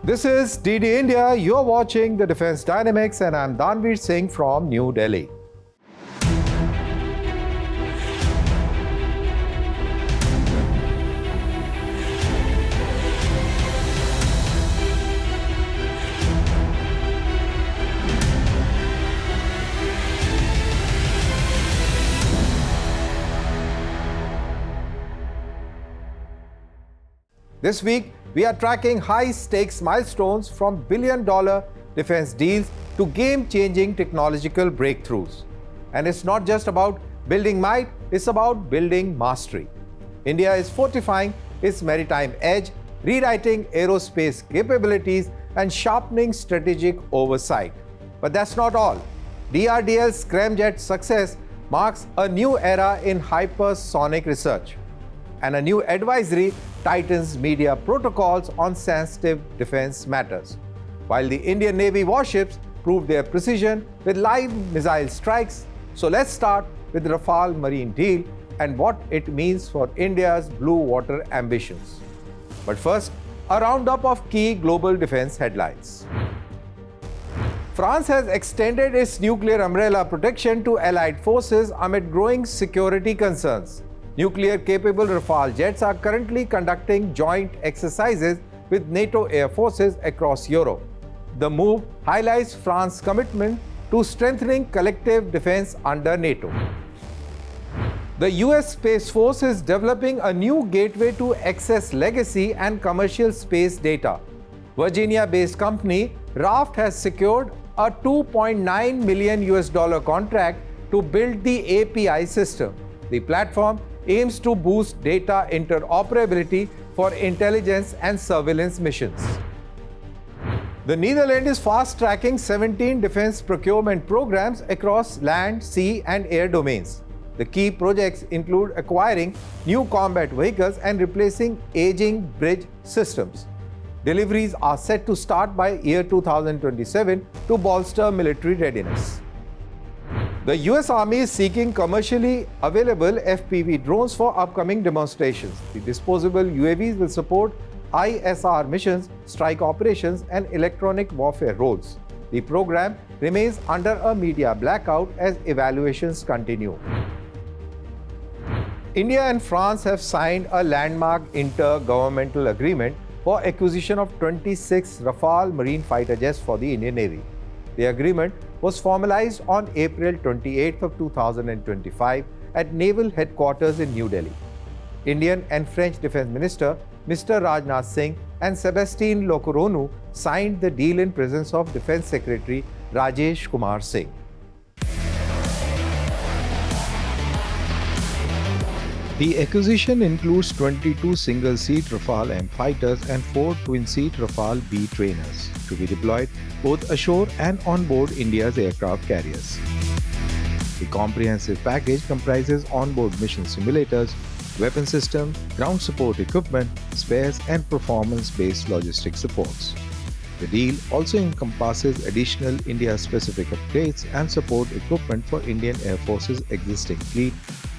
This is DD India. You're watching the Defense Dynamics, and I'm Danveer Singh from New Delhi. This week, we are tracking high-stakes milestones from billion-dollar defense deals to game-changing technological breakthroughs. And it's not just about building might, it's about building mastery. India is fortifying its maritime edge, rewriting aerospace capabilities, and sharpening strategic oversight. But that's not all. DRDO's Scramjet success marks a new era in hypersonic research, and a new advisory tightens media protocols on sensitive defense matters, while the Indian Navy warships proved their precision with live missile strikes. So let's start with the Rafale Marine deal and what it means for India's blue water ambitions. But first, a roundup of key global defense headlines. France has extended its nuclear umbrella protection to allied forces amid growing security concerns. Nuclear-capable Rafale jets are currently conducting joint exercises with NATO air forces across Europe. The move highlights France's commitment to strengthening collective defense under NATO. The US Space Force is developing a new gateway to access legacy and commercial space data. Virginia-based company Raft has secured a $2.9 million contract to build the API system. The platform aims to boost data interoperability for intelligence and surveillance missions. The Netherlands is fast-tracking 17 defense procurement programs across land, sea, and air domains. The key projects include acquiring new combat vehicles and replacing aging bridge systems. Deliveries are set to start by year 2027 to bolster military readiness. The US Army is seeking commercially available FPV drones for upcoming demonstrations. The disposable UAVs will support ISR missions, strike operations, and electronic warfare roles. The program remains under a media blackout as evaluations continue. India and France have signed a landmark inter-governmental agreement for acquisition of 26 Rafale Marine fighter jets for the Indian Navy. The agreement was formalized on April 28 of 2025 at Naval Headquarters in New Delhi. Indian and French Defense Minister Mr. Rajnath Singh and Sébastien Lecornu signed the deal in presence of Defense Secretary Rajesh Kumar Singh. The acquisition includes 22 single-seat Rafale M fighters and 4 twin-seat Rafale B trainers to be deployed both ashore and on board India's aircraft carriers. The comprehensive package comprises onboard mission simulators, weapon systems, ground support equipment, spares, and performance-based logistic supports. The deal also encompasses additional India-specific upgrades and support equipment for Indian Air Force's existing fleet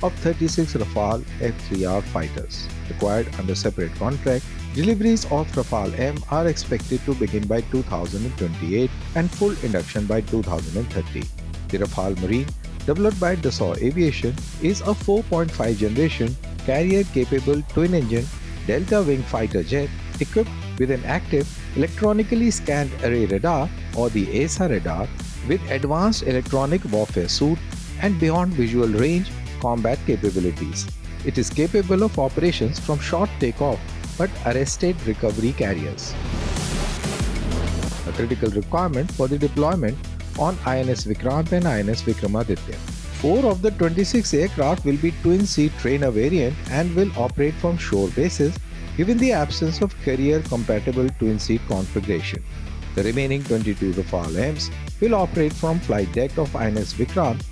of 36 Rafale F-3R fighters. Acquired under separate contract, deliveries of Rafale M are expected to begin by 2028 and full induction by 2030. The Rafale Marine, developed by Dassault Aviation, is a 4.5 generation carrier-capable twin-engine delta-wing fighter jet equipped with an active electronically scanned array radar or the ASA radar with advanced electronic warfare suite and beyond visual range combat capabilities. It is capable of operations from short takeoff but arrested recovery carriers. A critical requirement for the deployment on INS Vikrant and INS Vikramaditya. 4 of the 26 aircraft will be twin-seat trainer variant and will operate from shore bases given the absence of carrier-compatible twin-seat configuration. The remaining 22 Rafale Ms will operate from flight deck of INS Vikrant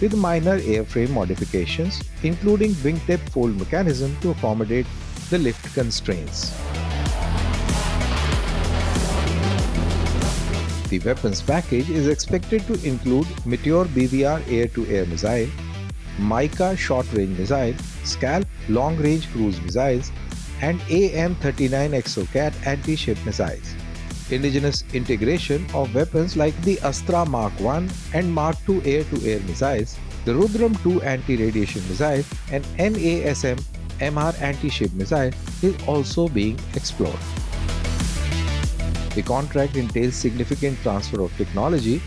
with minor airframe modifications, including wingtip fold mechanism to accommodate the lift constraints. The weapons package is expected to include Meteor BVR air-to-air missile, Mica short-range missile, Scalp long-range cruise missiles, and AM-39 Exocet anti-ship missiles. indigenous integration of weapons like the Astra Mach 1 and Mach 2 air-to-air missiles, the Rudram 2 anti-radiation missile and NASM MR anti-ship missile is also being explored. The contract entails significant transfer of technology,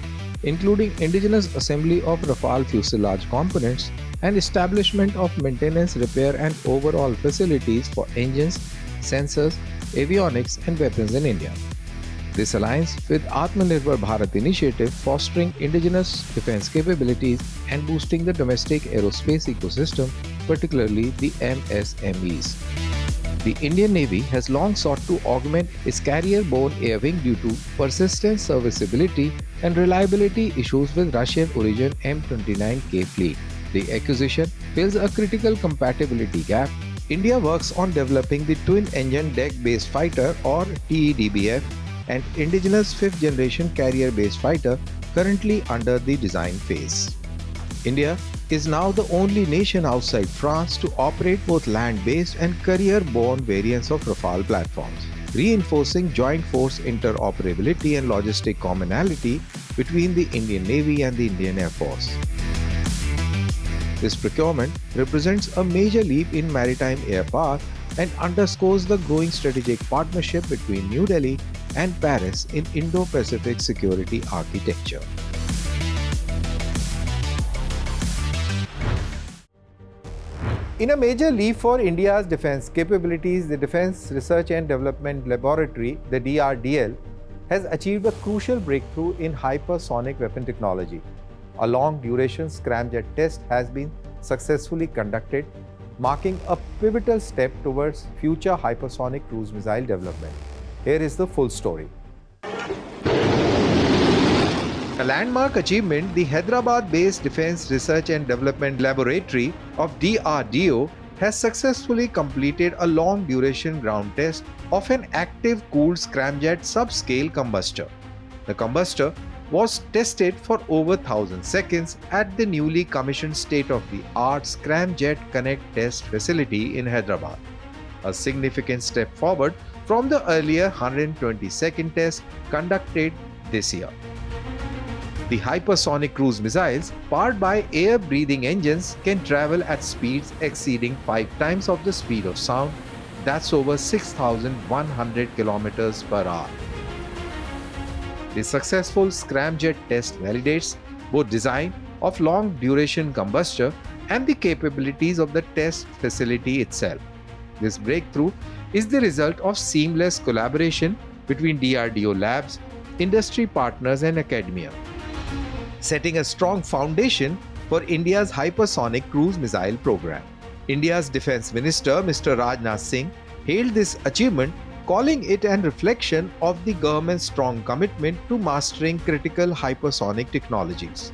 including indigenous assembly of Rafale fuselage components and establishment of maintenance, repair and overall facilities for engines, sensors, avionics and weapons in India. This aligns with Aatmanirbhar Bharat initiative fostering indigenous defense capabilities and boosting the domestic aerospace ecosystem, particularly the MSMEs. The Indian Navy has long sought to augment its carrier-borne air wing due to persistent serviceability and reliability issues with Russian-origin M29K fleet. The acquisition fills a critical compatibility gap. India works on developing the twin-engine deck-based fighter or TEDBF and indigenous fifth-generation carrier-based fighter currently under the design phase. India is now the only nation outside France to operate both land-based and carrier-borne variants of Rafale platforms, reinforcing joint force interoperability and logistic commonality between the Indian Navy and the Indian Air Force. This procurement represents a major leap in maritime air power and underscores the growing strategic partnership between New Delhi and Paris in Indo-Pacific security architecture. In a major leap for India's defense capabilities, the Defense Research and Development Laboratory, the DRDL, has achieved a crucial breakthrough in hypersonic weapon technology. A long-duration Scramjet test has been successfully conducted, marking a pivotal step towards future hypersonic cruise missile development. Here is the full story. A landmark achievement, the Hyderabad-based Defense Research and Development Laboratory of DRDO has successfully completed a long-duration ground test of an active cooled scramjet subscale combustor. The combustor was tested for over 1,000 seconds at the newly commissioned state-of-the-art Scramjet Connect test facility in Hyderabad, a significant step forward from the earlier 120-second test conducted this year. The hypersonic cruise missiles, powered by air-breathing engines, can travel at speeds exceeding 5 times of the speed of sound, that's over 6,100 kilometers per hour. The successful Scramjet test validates both design of long-duration combustor and the capabilities of the test facility itself. This breakthrough is the result of seamless collaboration between DRDO labs, industry partners and academia, setting a strong foundation for India's hypersonic cruise missile program. India's Defense Minister Mr. Rajnath Singh hailed this achievement, calling it an reflection of the government's strong commitment to mastering critical hypersonic technologies.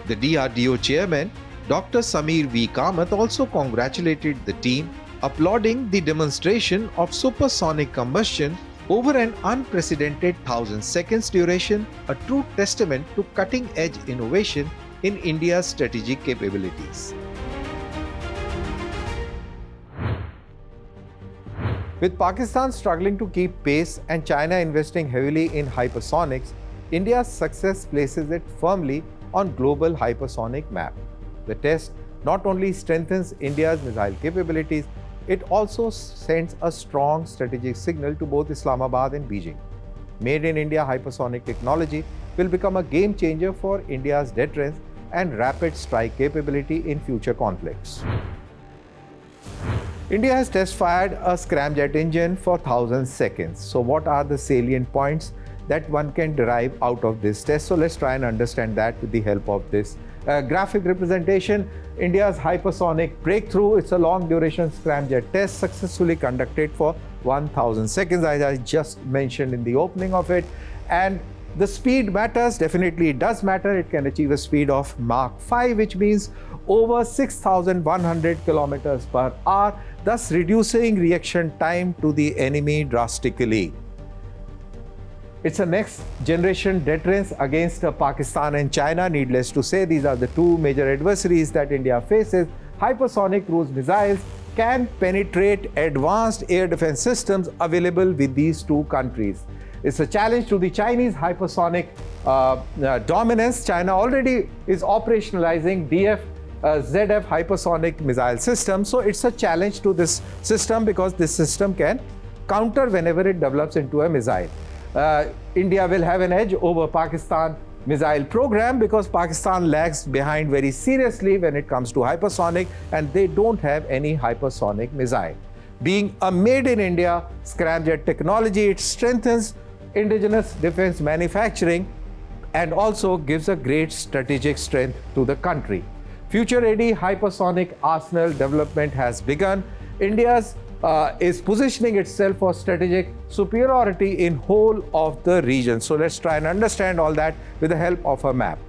The DRDO chairman, Dr. Samir V. Kamath, also congratulated the team, applauding the demonstration of supersonic combustion over an unprecedented 1,000 seconds duration, a true testament to cutting-edge innovation in India's strategic capabilities. With Pakistan struggling to keep pace and China investing heavily in hypersonics, India's success places it firmly on global hypersonic map. The test not only strengthens India's missile capabilities, it also sends a strong strategic signal to both Islamabad and Beijing. Made in India hypersonic technology will become a game changer for India's deterrence and rapid strike capability in future conflicts. India has test-fired a scramjet engine for 1,000 seconds. So what are the salient points that one can derive out of this test? So let's try and understand that with the help of this graphic representation. India's hypersonic breakthrough, it's a long-duration scramjet test successfully conducted for 1,000 seconds, as I just mentioned in the opening of it. And the speed matters, definitely it does matter. It can achieve a speed of Mach 5, which means over 6,100 kilometers per hour, thus reducing reaction time to the enemy drastically. It's a next generation deterrence against Pakistan and China. Needless to say, these are the two major adversaries that India faces. Hypersonic cruise missiles can penetrate advanced air defense systems available with these two countries. It's a challenge to the Chinese hypersonic dominance. China already is operationalizing ZF hypersonic missile system. So it's a challenge to this system because this system can counter whenever it develops into a missile. India will have an edge over Pakistan missile program because Pakistan lags behind very seriously when it comes to hypersonic, and they don't have any hypersonic missile. Being a made in India scramjet technology, it strengthens indigenous defense manufacturing and also gives a great strategic strength to the country. Future-ready hypersonic arsenal development has begun. India is positioning itself for strategic superiority in whole of the region. So let's try and understand all that with the help of a map.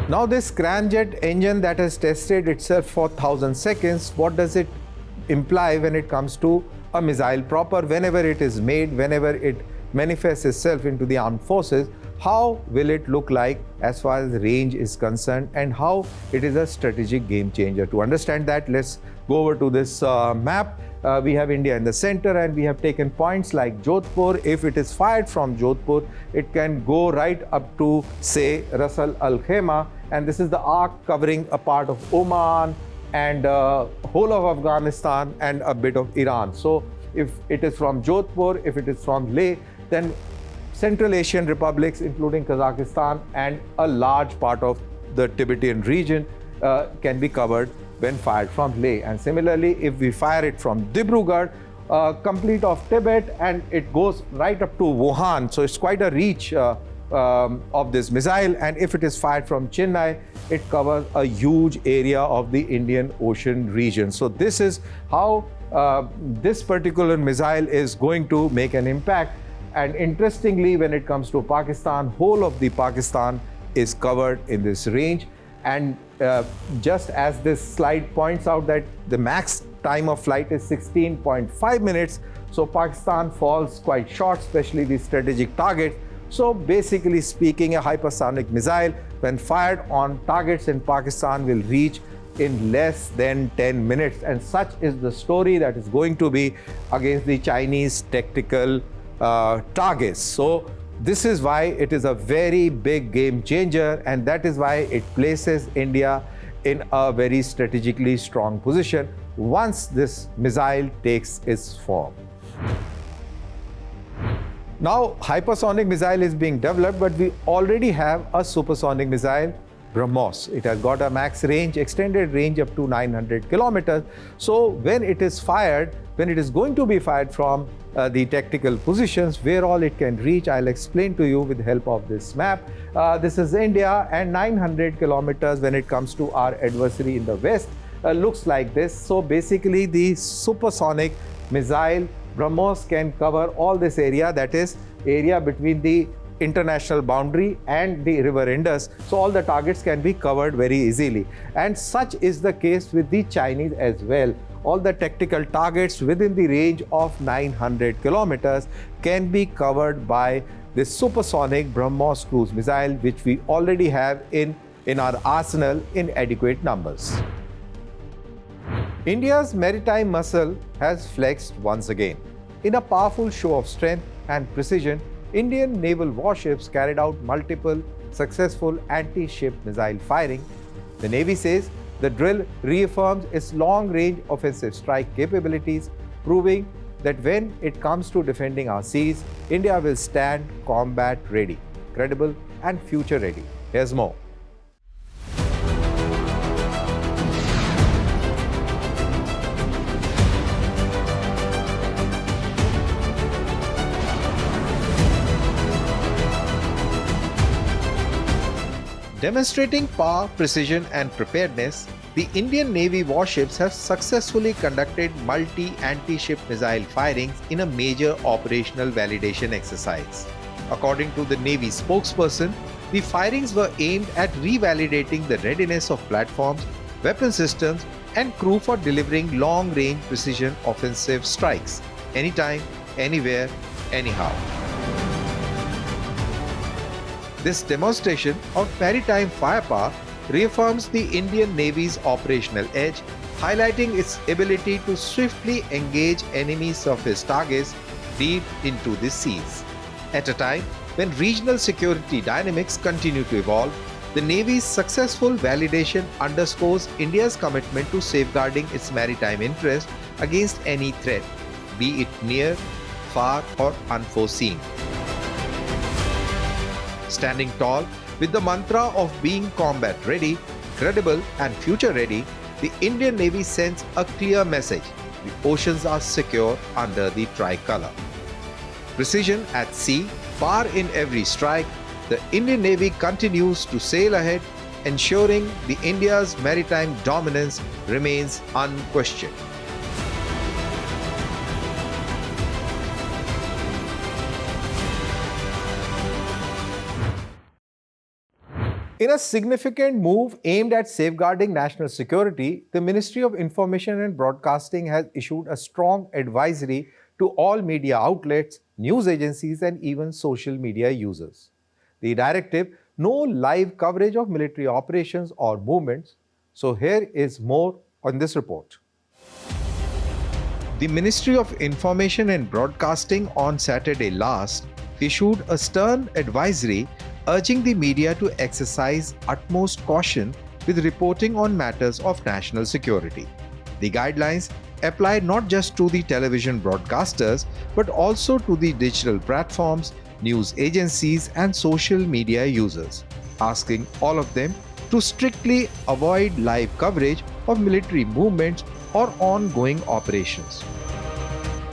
Now this scramjet engine that has tested itself for 1000 seconds, what does it imply when it comes to a missile proper? Whenever it is made, whenever it manifests itself into the armed forces, how will it look like as far as range is concerned, and how it is a strategic game changer? To understand that, let's go over to this map. We have India in the center, and we have taken points like Jodhpur. If it is fired from Jodhpur, it can go right up to, say, Ras Al Khaimah, and this is the arc covering a part of Oman and whole of Afghanistan and a bit of Iran. So if it is from Jodhpur, if it is from Leh, then Central Asian republics, including Kazakhstan and a large part of the Tibetan region, can be covered when fired from Leh. And similarly, if we fire it from Dibrugarh, complete of Tibet, and it goes right up to Wuhan, so it's quite a reach of this missile. And if it is fired from Chennai, it covers a huge area of the Indian Ocean region. So this is how this particular missile is going to make an impact. And interestingly, when it comes to Pakistan, whole of the Pakistan is covered in this range. And just as this slide points out that the max time of flight is 16.5 minutes, so Pakistan falls quite short, especially the strategic target. So basically speaking, a hypersonic missile, when fired on targets in Pakistan, will reach in less than 10 minutes. And such is the story that is going to be against the Chinese tactical targets. So this is why it is a very big game changer, and that is why it places India in a very strategically strong position once this missile takes its form. Now, hypersonic missile is being developed, but we already have a supersonic missile, BrahMos. It has got a max range, extended range up to 900 kilometers. So when it is fired, when it is going to be fired from the tactical positions, where all it can reach, I'll explain to you with the help of this map. This is India, and 900 kilometers when it comes to our adversary in the west looks like this. So basically the supersonic missile BrahMos can cover all this area, that is area between the international boundary and the river Indus. So all the targets can be covered very easily. And such is the case with the Chinese as well. All the tactical targets within the range of 900 kilometers can be covered by this supersonic BrahMos cruise missile, which we already have in our arsenal in adequate numbers. India's maritime muscle has flexed once again. In a powerful show of strength and precision, Indian naval warships carried out multiple successful anti-ship missile firing. The Navy says the drill reaffirms its long-range offensive strike capabilities, proving that when it comes to defending our seas, India will stand combat ready, credible and future ready. Here's more. Demonstrating power, precision and preparedness, the Indian Navy warships have successfully conducted multi-anti-ship missile firings in a major operational validation exercise. According to the Navy spokesperson, the firings were aimed at revalidating the readiness of platforms, weapon systems and crew for delivering long-range precision offensive strikes anytime, anywhere, anyhow. This demonstration of maritime firepower reaffirms the Indian Navy's operational edge highlighting its ability to swiftly engage enemy surface targets deep into the seas. At a time when regional security dynamics continue to evolve, the Navy's successful validation underscores India's commitment to safeguarding its maritime interests against any threat, be it near, far, or unforeseen. Standing tall with the mantra of being combat ready, credible, and future ready, the Indian Navy sends a clear message: the oceans are secure under the tricolor. Precision at sea, far in every strike, the Indian Navy continues to sail ahead, ensuring the India's maritime dominance remains unquestioned. In a significant move aimed at safeguarding national security, the Ministry of Information and Broadcasting has issued a strong advisory to all media outlets, news agencies, and even social media users. The directive: no live coverage of military operations or movements. So here is more on this report. The Ministry of Information and Broadcasting on Saturday last issued a stern advisory urging the media to exercise utmost caution with reporting on matters of national security. The guidelines apply not just to the television broadcasters but also to the digital platforms, news agencies, and social media users, asking all of them to strictly avoid live coverage of military movements or ongoing operations.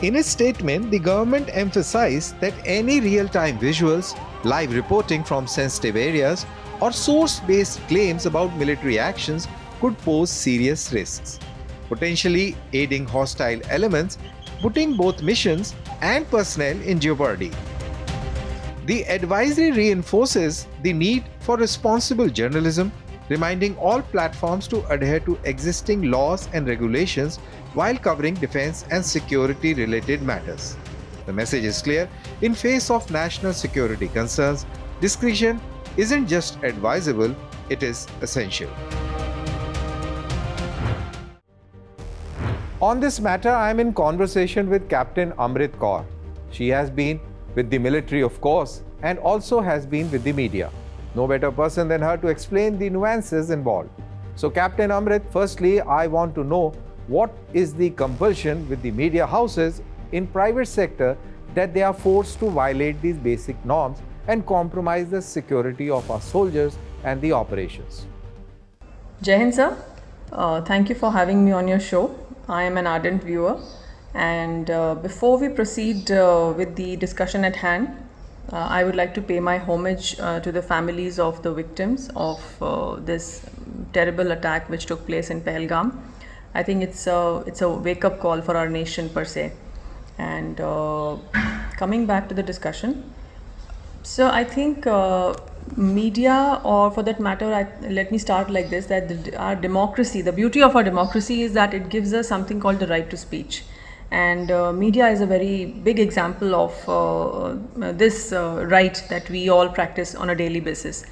In its statement, the government emphasized that any real-time visuals, live reporting from sensitive areas, or source-based claims about military actions could pose serious risks, potentially aiding hostile elements, putting both missions and personnel in jeopardy. The advisory reinforces the need for responsible journalism, reminding all platforms to adhere to existing laws and regulations while covering defense and security related matters. The message is clear: in face of national security concerns, discretion isn't just advisable, it is essential. On this matter, I am in conversation with Captain Amrit K. She has been with the military, of course, and also has been with the media. No better person than her to explain the nuances involved. So, Captain Amrit, firstly, I want to know what is the compulsion with the media houses in private sector that they are forced to violate these basic norms and compromise the security of our soldiers and the operations. Jai Hind, sir. Thank you for having me on your show. I am an ardent viewer, and before we proceed with the discussion at hand, I would like to pay my homage to the families of the victims of this terrible attack which took place in Pahalgam. I think it's a wake-up call for our nation per se. And coming back to the discussion, so I think media, or for that matter, let me start like this, that our democracy, the beauty of our democracy is that it gives us something called the right to speech. And media is a very big example of this right that we all practice on a daily basis.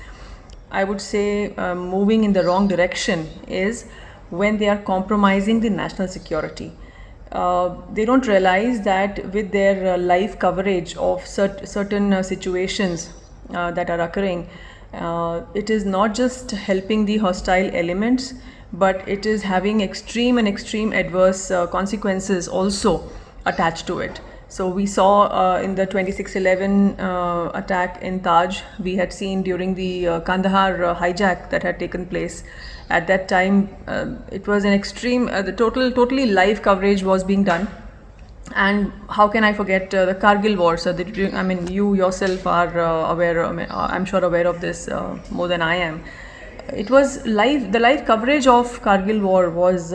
I would say moving in the wrong direction is when they are compromising the national security. They don't realize that with their live coverage of certain situations that are occurring, it is not just helping the hostile elements, but it is having extreme adverse consequences also attached to it. So we saw in the 26/11 attack in Taj, we had seen during the Kandahar hijack that had taken place. At that time, it was an extreme, totally live coverage was being done. And how can I forget the Kargil war? So you yourself are aware, I'm sure aware of this more than I am. It was live, the live coverage of Kargil war was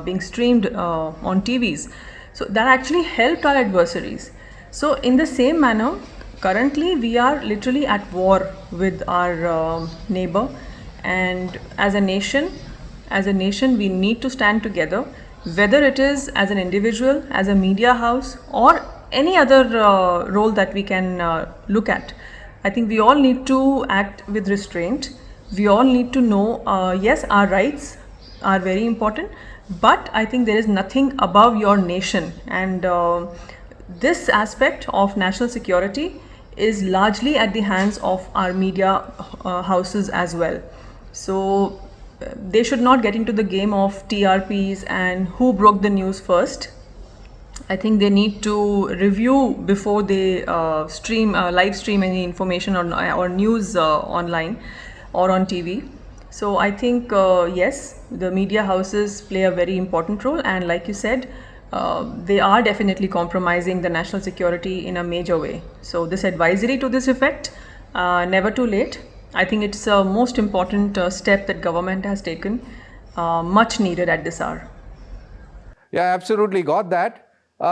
being streamed on TVs. So that actually helped our adversaries. So in the same manner, currently we are literally at war with our neighbor. And as a nation, we need to stand together, whether it is as an individual, as a media house, or any other role that we can look at. I think we all need to act with restraint. We all need to know, yes, our rights, are very important, but I think there is nothing above your nation, and this aspect of national security is largely at the hands of our media houses as well. So they should not get into the game of TRPs and who broke the news first. I think they need to review before they live stream any information or news online or on TV. So I think yes, the media houses play a very important role, and like you said, they are definitely compromising the national security in a major way. So this advisory to this effect, never too late. I think it's a most important step that government has taken, much needed at this hour. Yeah, absolutely got that.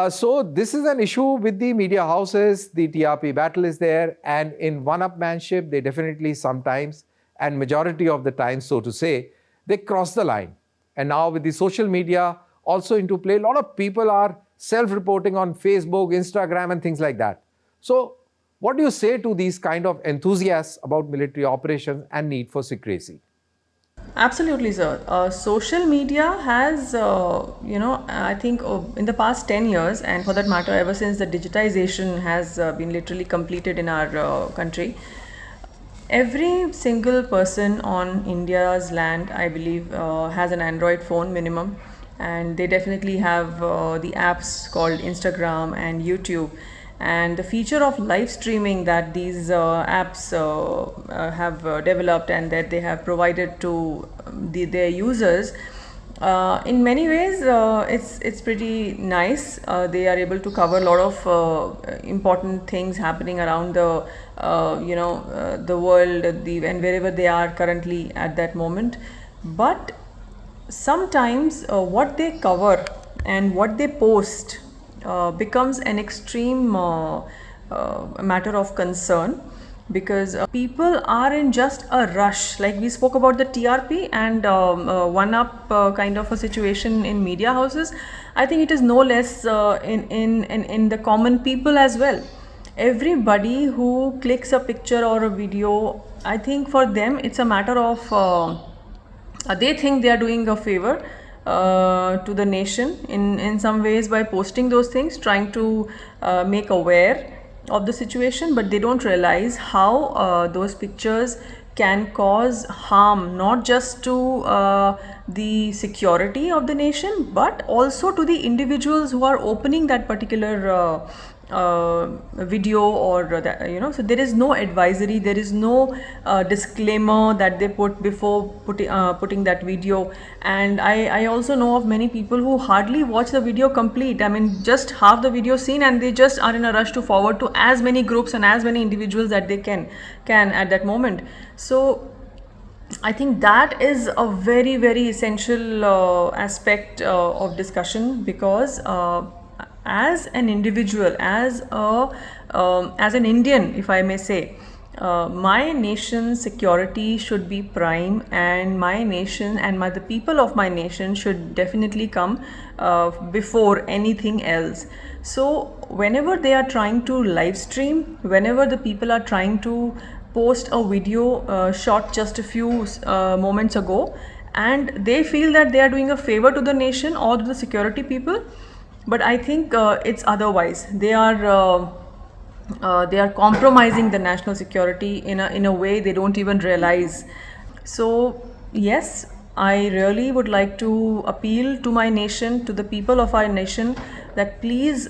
So this is an issue with the media houses. The TRP battle is there, and in one-upmanship, they definitely sometimes, and majority of the time, so to say, they cross the line. And now with the social media also into play, a lot of people are self-reporting on Facebook, Instagram, and things like that. So what do you say to these kind of enthusiasts about military operations and need for secrecy? Absolutely, sir. Social media has, I think in the past 10 years, and for that matter, ever since the digitization has been literally completed in our country, every single person on India's land, I believe, has an Android phone minimum, and they definitely have the apps called Instagram and YouTube. And the feature of live streaming that these apps have developed and that they have provided to their users, in many ways it's pretty nice. They are able to cover a lot of important things happening around the the world, and wherever they are currently at that moment. But sometimes what they cover and what they post becomes an extreme matter of concern, because people are in just a rush. Like we spoke about the TRP and one up kind of a situation in media houses. I think it is no less in the common people as well. Everybody who clicks a picture or a video, I think for them it's a matter of they think they are doing a favor to the nation in some ways by posting those things, trying to make aware of the situation, but they don't realize how those pictures can cause harm, not just to the security of the nation, but also to the individuals who are opening that particular video, or that, so there is no advisory, there is no disclaimer that they put before putting that video. And I also know of many people who hardly watch the video complete. I mean, just half the video seen, and they just are in a rush to forward to as many groups and as many individuals that they can at that moment. So I think that is a very, very essential aspect of discussion, because as an individual, as an Indian, if I may say, my nation's security should be prime, and my nation and the people of my nation should definitely come before anything else. So whenever they are trying to live stream, whenever the people are trying to post a video shot just a few moments ago, and they feel that they are doing a favor to the nation or to the security people, but I think it's otherwise. They are compromising the national security in a way they don't even realize. So yes, I really would like to appeal to my nation, to the people of our nation, that please,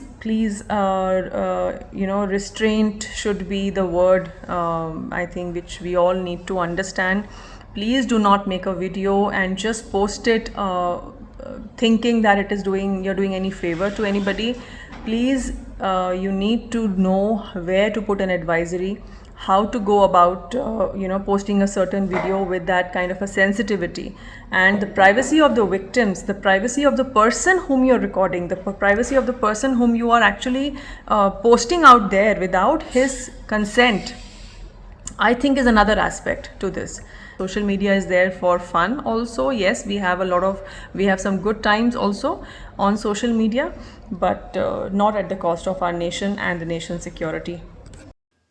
restraint should be the word, I think, which we all need to understand. Please do not make a video and just post it thinking that you're doing any favor to anybody. Please, you need to know where to put an advisory, how to go about posting a certain video with that kind of a sensitivity, and the privacy of the victims, the privacy of the person whom you're recording, the privacy of the person whom you are actually posting out there without his consent, I think is another aspect to this. Social media is there for fun also. Yes, we have some good times also on social media, but not at the cost of our nation and the nation's security.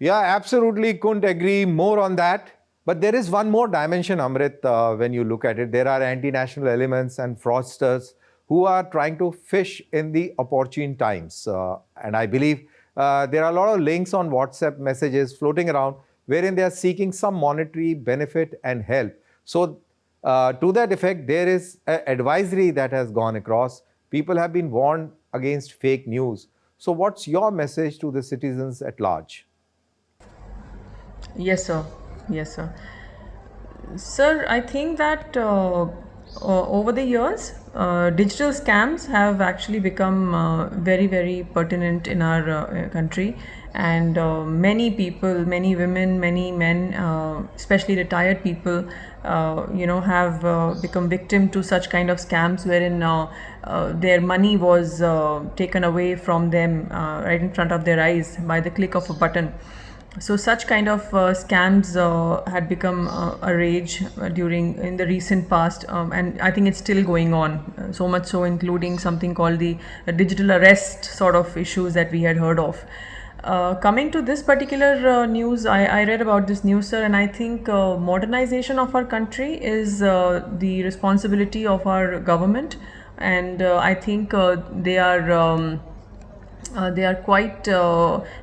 Yeah, absolutely couldn't agree more on that. But there is one more dimension, Amrit, when you look at it. There are anti-national elements and fraudsters who are trying to fish in the opportune times. And I believe there are a lot of links on WhatsApp messages floating around wherein they are seeking some monetary benefit and help. So to that effect, there is an advisory that has gone across. People have been warned against fake news. So what's your message to the citizens at large? Yes, sir. Yes, sir. Sir, I think that over the years, digital scams have actually become very, very pertinent in our country, and many people, many women, many men, especially retired people, have become victim to such kind of scams wherein their money was taken away from them right in front of their eyes by the click of a button. So such kind of scams had become a rage in the recent past, and I think it's still going on. So much so, including something called the digital arrest sort of issues that we had heard of. Coming to this particular news, I read about this news, sir, and I think modernization of our country is the responsibility of our government, and I think they are quite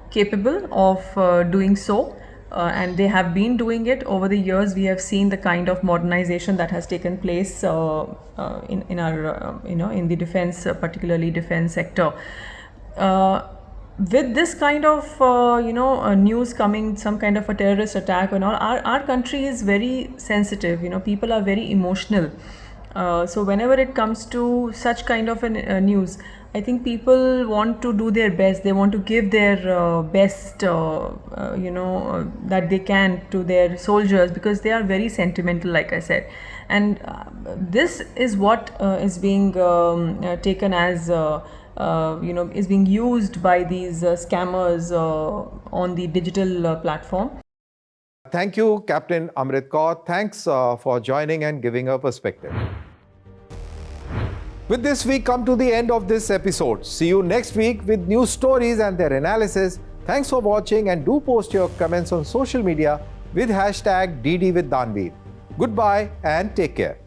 capable of doing so, and they have been doing it over the years. We have seen the kind of modernization that has taken place in our in the defense, particularly defense sector. With this kind of news coming, some kind of a terrorist attack and all, our country is very sensitive. People are very emotional. So whenever it comes to such kind of a news, I think people want to do their best. They want to give their best, that they can to their soldiers, because they are very sentimental, like I said. And this is what is being taken as, is being used by these scammers on the digital platform. Thank you, Captain Amrit Kaur. Thanks for joining and giving a perspective. With this, we come to the end of this episode. See you next week with new stories and their analysis. Thanks for watching, and do post your comments on social media with #DD with Danveer. Goodbye and take care.